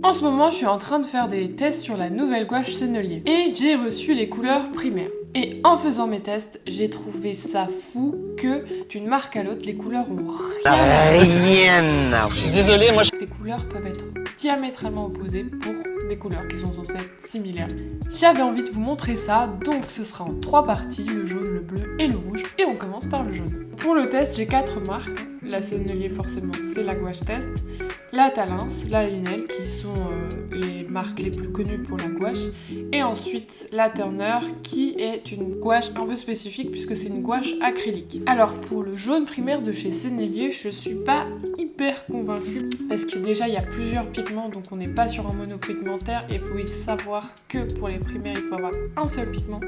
En ce moment, je suis en train de faire des tests sur la nouvelle gouache Sennelier et j'ai reçu les couleurs primaires. Et en faisant mes tests, j'ai trouvé ça fou que d'une marque à l'autre, les couleurs ont rien à voir. Je suis désolé, moi je... Les couleurs peuvent être diamétralement opposées pour des couleurs qui sont censées être similaires. J'avais envie de vous montrer ça, donc ce sera en 3 parties, le jaune, le bleu et le rouge, et on commence par le jaune. Pour le test, j'ai 4 marques. La Sennelier, forcément, c'est la gouache test. La Talens, la Linel, qui sont les marques les plus connues pour la gouache. Et ensuite, la Turner, qui est une gouache un peu spécifique puisque c'est une gouache acrylique. Alors, pour le jaune primaire de chez Sennelier, je suis pas hyper convaincue parce que déjà, il y a plusieurs pigments, donc on n'est pas sur un monopigmentaire. Et il faut savoir que pour les primaires, il faut avoir un seul pigment.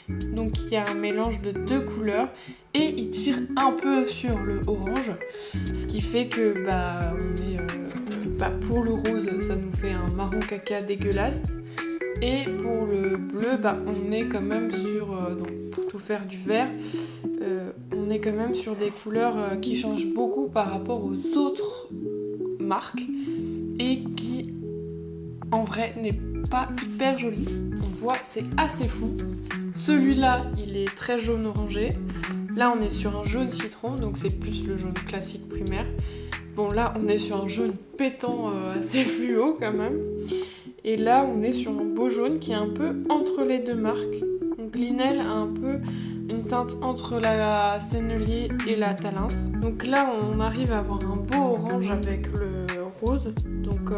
Donc il y a un mélange de 2 couleurs et il tire un peu sur le orange, ce qui fait que on est pour le rose ça nous fait un marron caca dégueulasse et pour le bleu on est quand même sur donc pour tout faire du vert on est quand même sur des couleurs qui changent beaucoup par rapport aux autres marques et qui en vrai n'est pas hyper joli. On voit, c'est assez fou. Celui-là, il est très jaune orangé. Là, on est sur un jaune citron, donc c'est plus le jaune classique primaire. Bon, là, on est sur un jaune pétant assez fluo quand même. Et là, on est sur un beau jaune qui est un peu entre les deux marques. Donc Linel a un peu une teinte entre la Sennelier et la Talens. Donc là, on arrive à avoir un beau orange avec le rose. Donc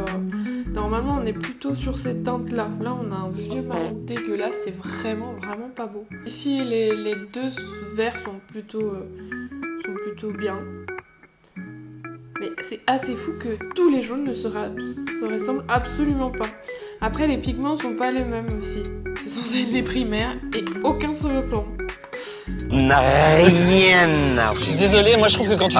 normalement, on est plutôt sur cette teinte-là. Là, on a un vieux marron dégueulasse. C'est vraiment pas beau. Ici, les deux verts sont plutôt bien. Mais c'est assez fou que tous les jaunes ne se ressemblent absolument pas. Après, les pigments sont pas les mêmes aussi. C'est censé être les primaires et aucun se ressemble. Je suis désolé, moi je trouve que quand tu...